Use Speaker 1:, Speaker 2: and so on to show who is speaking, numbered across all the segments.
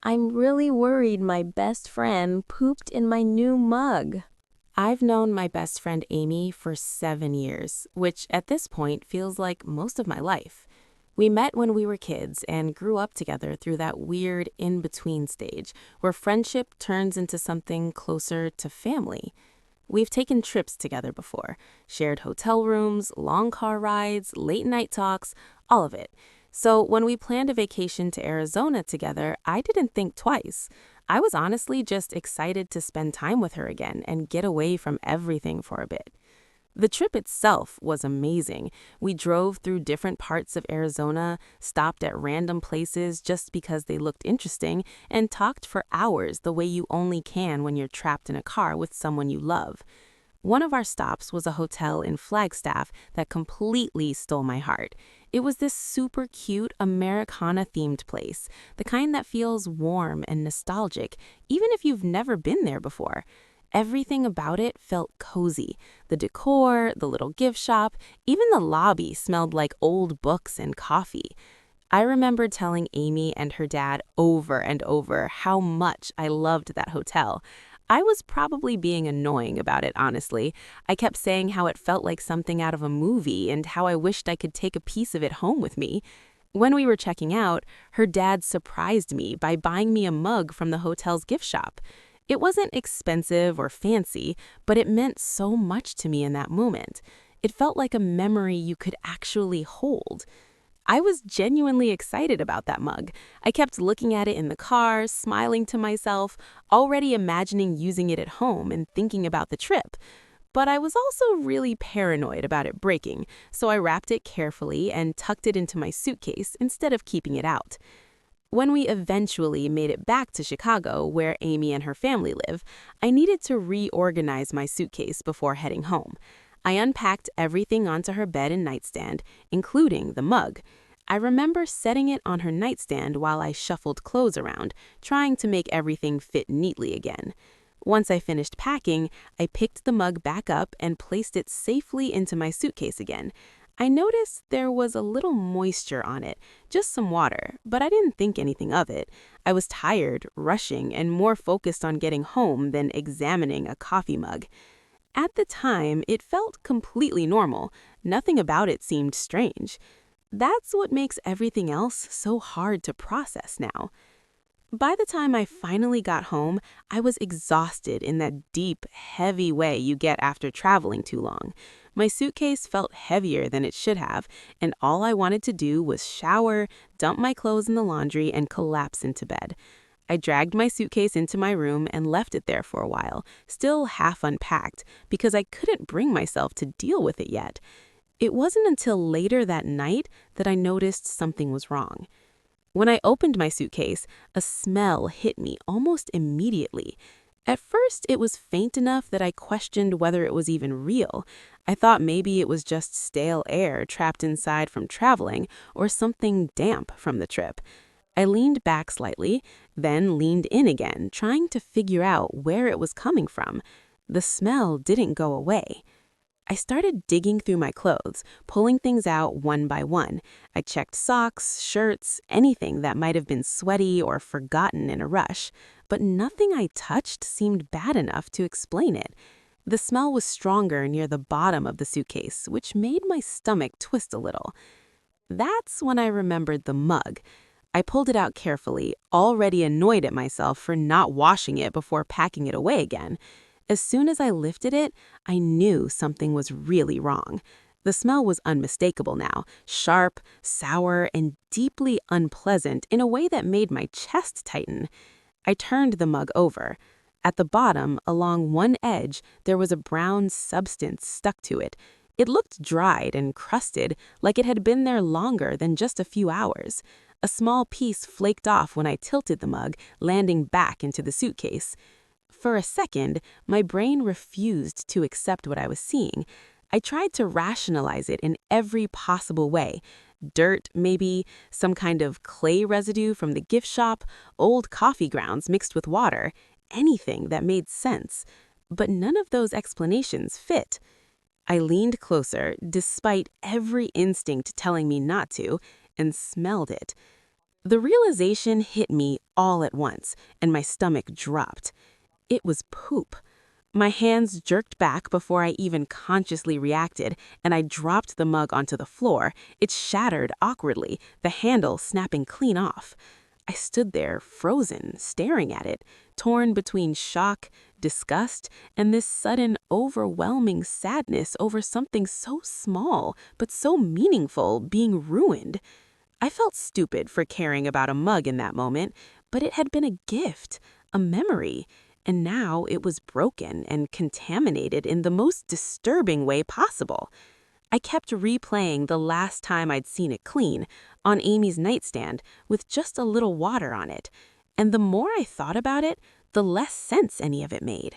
Speaker 1: I'm really worried my best friend pooped in my new mug.
Speaker 2: I've known my best friend Amy for 7 years, which at this point feels like most of my life. We met when we were kids and grew up together through that weird in between stage where friendship turns into something closer to family. We've taken trips together before, shared hotel rooms, long car rides, late night talks, all of it. So when we planned a vacation to Arizona together, I didn't think twice. I was honestly just excited to spend time with her again and get away from everything for a bit. The trip itself was amazing. We drove through different parts of Arizona, stopped at random places just because they looked interesting, and talked for hours the way you only can when you're trapped in a car with someone you love. One of our stops was a hotel in Flagstaff that completely stole my heart. It was this super cute Americana-themed place, the kind that feels warm and nostalgic, even if you've never been there before. Everything about it felt cozy. The decor, the little gift shop, even the lobby smelled like old books and coffee. I remember telling Amy and her dad over and over how much I loved that hotel. I was probably being annoying about it, honestly. I kept saying how it felt like something out of a movie and how I wished I could take a piece of it home with me. When we were checking out, her dad surprised me by buying me a mug from the hotel's gift shop. It wasn't expensive or fancy, but it meant so much to me in that moment. It felt like a memory you could actually hold. I was genuinely excited about that mug. I kept looking at it in the car, smiling to myself, already imagining using it at home and thinking about the trip. But I was also really paranoid about it breaking, so I wrapped it carefully and tucked it into my suitcase instead of keeping it out. When we eventually made it back to Chicago, where Amy and her family live, I needed to reorganize my suitcase before heading home. I unpacked everything onto her bed and nightstand, including the mug. I remember setting it on her nightstand while I shuffled clothes around, trying to make everything fit neatly again. Once I finished packing, I picked the mug back up and placed it safely into my suitcase again. I noticed there was a little moisture on it, just some water, but I didn't think anything of it. I was tired, rushing, and more focused on getting home than examining a coffee mug. At the time, it felt completely normal. Nothing about it seemed strange. That's what makes everything else so hard to process now. By the time I finally got home, I was exhausted in that deep, heavy way you get after traveling too long. My suitcase felt heavier than it should have, and all I wanted to do was shower, dump my clothes in the laundry, and collapse into bed. I dragged my suitcase into my room and left it there for a while, still half unpacked, because I couldn't bring myself to deal with it yet. It wasn't until later that night that I noticed something was wrong. When I opened my suitcase, a smell hit me almost immediately. At first, it was faint enough that I questioned whether it was even real. I thought maybe it was just stale air trapped inside from traveling or something damp from the trip. I leaned back slightly, then leaned in again, trying to figure out where it was coming from. The smell didn't go away. I started digging through my clothes, pulling things out one by one. I checked socks, shirts, anything that might have been sweaty or forgotten in a rush, but nothing I touched seemed bad enough to explain it. The smell was stronger near the bottom of the suitcase, which made my stomach twist a little. That's when I remembered the mug. I pulled it out carefully, already annoyed at myself for not washing it before packing it away again. As soon as I lifted it, I knew something was really wrong. The smell was unmistakable now, sharp, sour, and deeply unpleasant in a way that made my chest tighten. I turned the mug over. At the bottom, along one edge, there was a brown substance stuck to it. It looked dried and crusted, like it had been there longer than just a few hours. A small piece flaked off when I tilted the mug, landing back into the suitcase. For a second, my brain refused to accept what I was seeing. I tried to rationalize it in every possible way. Dirt, maybe, some kind of clay residue from the gift shop, old coffee grounds mixed with water, anything that made sense. But none of those explanations fit. I leaned closer, despite every instinct telling me not to, and smelled it. The realization hit me all at once, and my stomach dropped. It was poop. My hands jerked back before I even consciously reacted, and I dropped the mug onto the floor. It shattered awkwardly, the handle snapping clean off. I stood there, frozen, staring at it, torn between shock, disgust, and this sudden, overwhelming sadness over something so small, but so meaningful, being ruined. I felt stupid for caring about a mug in that moment, but it had been a gift, a memory, and now it was broken and contaminated in the most disturbing way possible. I kept replaying the last time I'd seen it clean, on Amy's nightstand, with just a little water on it, and the more I thought about it, the less sense any of it made.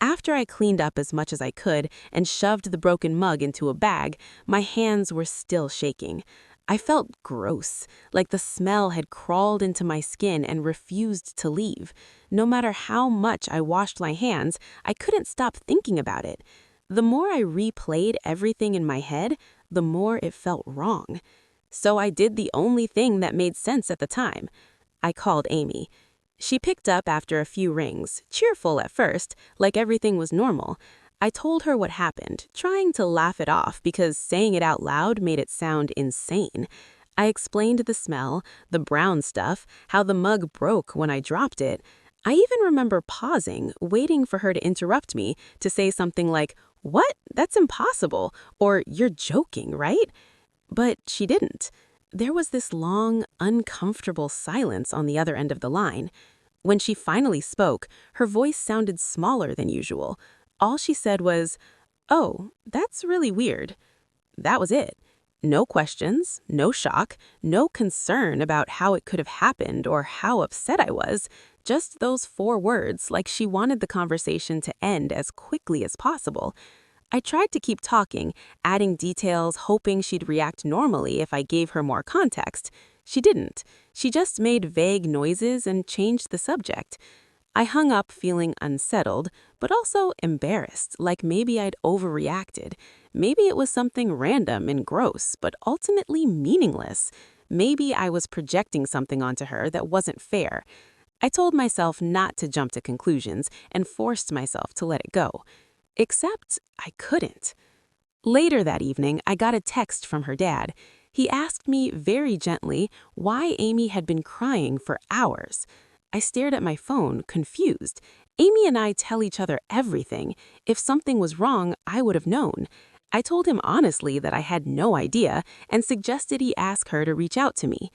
Speaker 2: After I cleaned up as much as I could and shoved the broken mug into a bag, my hands were still shaking. I felt gross, like the smell had crawled into my skin and refused to leave. No matter how much I washed my hands, I couldn't stop thinking about it. The more I replayed everything in my head, the more it felt wrong. So I did the only thing that made sense at the time. I called Amy. She picked up after a few rings, cheerful at first, like everything was normal. I told her what happened, trying to laugh it off because saying it out loud made it sound insane. I explained the smell, the brown stuff, how the mug broke when I dropped it. I even remember pausing, waiting for her to interrupt me, to say something like, "What? That's impossible," or "You're joking, right?" But she didn't. There was this long, uncomfortable silence on the other end of the line. When she finally spoke, her voice sounded smaller than usual. All she said was, "Oh, that's really weird." That was it. No questions, no shock, no concern about how it could have happened or how upset I was. Just those 4 words, like she wanted the conversation to end as quickly as possible. I tried to keep talking, adding details, hoping she'd react normally if I gave her more context. She didn't. She just made vague noises and changed the subject. I hung up feeling unsettled, but also embarrassed, like maybe I'd overreacted. Maybe it was something random and gross, but ultimately meaningless. Maybe I was projecting something onto her that wasn't fair. I told myself not to jump to conclusions and forced myself to let it go. Except I couldn't. Later that evening, I got a text from her dad. He asked me very gently why Amy had been crying for hours. I stared at my phone, confused. Amy and I tell each other everything. If something was wrong, I would have known. I told him honestly that I had no idea and suggested he ask her to reach out to me.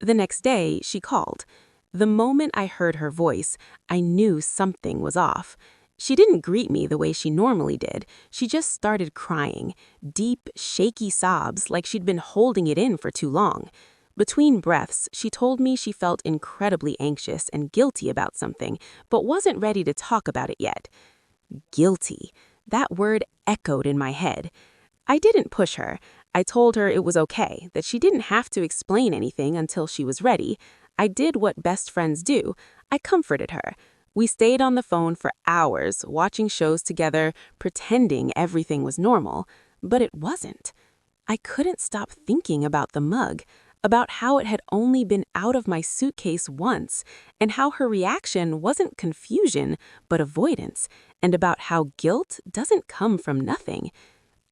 Speaker 2: The next day, she called. The moment I heard her voice, I knew something was off. She didn't greet me the way she normally did. She just started crying, deep, shaky sobs like she'd been holding it in for too long. Between breaths, she told me she felt incredibly anxious and guilty about something, but wasn't ready to talk about it yet. Guilty. That word echoed in my head. I didn't push her. I told her it was okay, that she didn't have to explain anything until she was ready. I did what best friends do. I comforted her. We stayed on the phone for hours, watching shows together, pretending everything was normal. But it wasn't. I couldn't stop thinking about the mug, about how it had only been out of my suitcase once, and how her reaction wasn't confusion, but avoidance, and about how guilt doesn't come from nothing.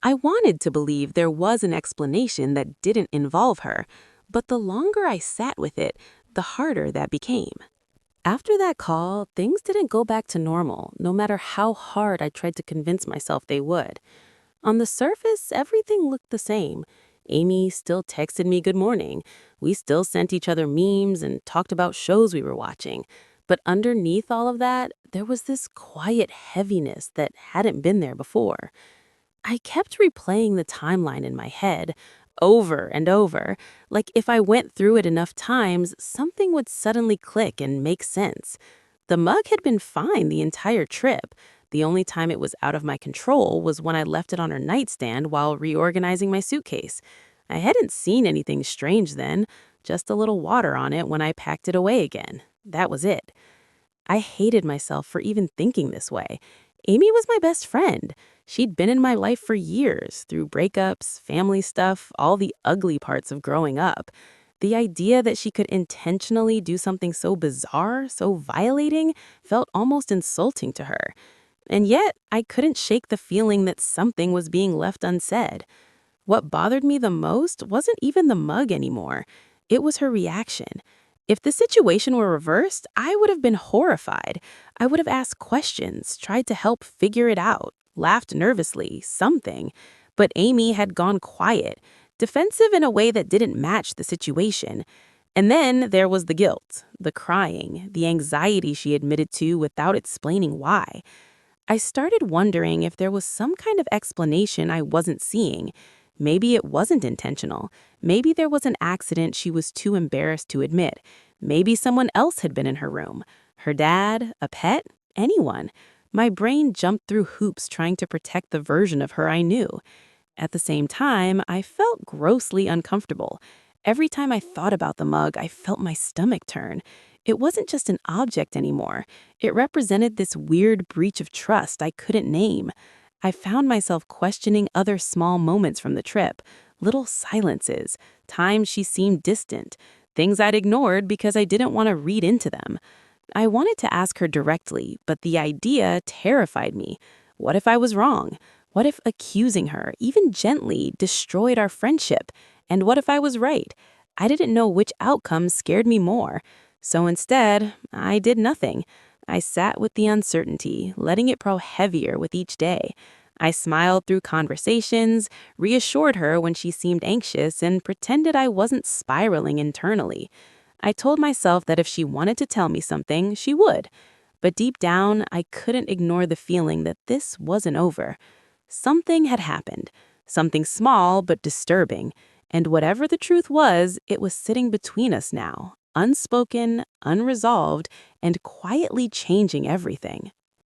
Speaker 2: I wanted to believe there was an explanation that didn't involve her, but the longer I sat with it, the harder that became. After that call, things didn't go back to normal, no matter how hard I tried to convince myself they would. On the surface, everything looked the same. Amy still texted me good morning. We still sent each other memes and talked about shows we were watching. But underneath all of that, there was this quiet heaviness that hadn't been there before. I kept replaying the timeline in my head, over and over, like if I went through it enough times, something would suddenly click and make sense. The mug had been fine the entire trip. The only time it was out of my control was when I left it on her nightstand while reorganizing my suitcase. I hadn't seen anything strange then, just a little water on it when I packed it away again. That was it. I hated myself for even thinking this way. Amy was my best friend. She'd been in my life for years, through breakups, family stuff, all the ugly parts of growing up. The idea that she could intentionally do something so bizarre, so violating, felt almost insulting to her. And yet, I couldn't shake the feeling that something was being left unsaid. What bothered me the most wasn't even the mug anymore. It was her reaction. If the situation were reversed, I would have been horrified. I would have asked questions, tried to help figure it out, laughed nervously, something. But Amy had gone quiet, defensive in a way that didn't match the situation. And then there was the guilt, the crying, the anxiety she admitted to without explaining why. I started wondering if there was some kind of explanation I wasn't seeing. Maybe it wasn't intentional. Maybe there was an accident she was too embarrassed to admit. Maybe someone else had been in her room. Her dad, a pet, anyone. My brain jumped through hoops trying to protect the version of her I knew. At the same time, I felt grossly uncomfortable. Every time I thought about the mug, I felt my stomach turn. It wasn't just an object anymore. It represented this weird breach of trust I couldn't name. I found myself questioning other small moments from the trip, little silences, times she seemed distant, things I'd ignored because I didn't want to read into them. I wanted to ask her directly, but the idea terrified me. What if I was wrong? What if accusing her, even gently, destroyed our friendship? And what if I was right? I didn't know which outcome scared me more. So instead, I did nothing. I sat with the uncertainty, letting it grow heavier with each day. I smiled through conversations, reassured her when she seemed anxious, and pretended I wasn't spiraling internally. I told myself that if she wanted to tell me something, she would. But deep down, I couldn't ignore the feeling that this wasn't over. Something had happened, something small but disturbing, and whatever the truth was, it was sitting between us now, unspoken, unresolved, and quietly changing everything.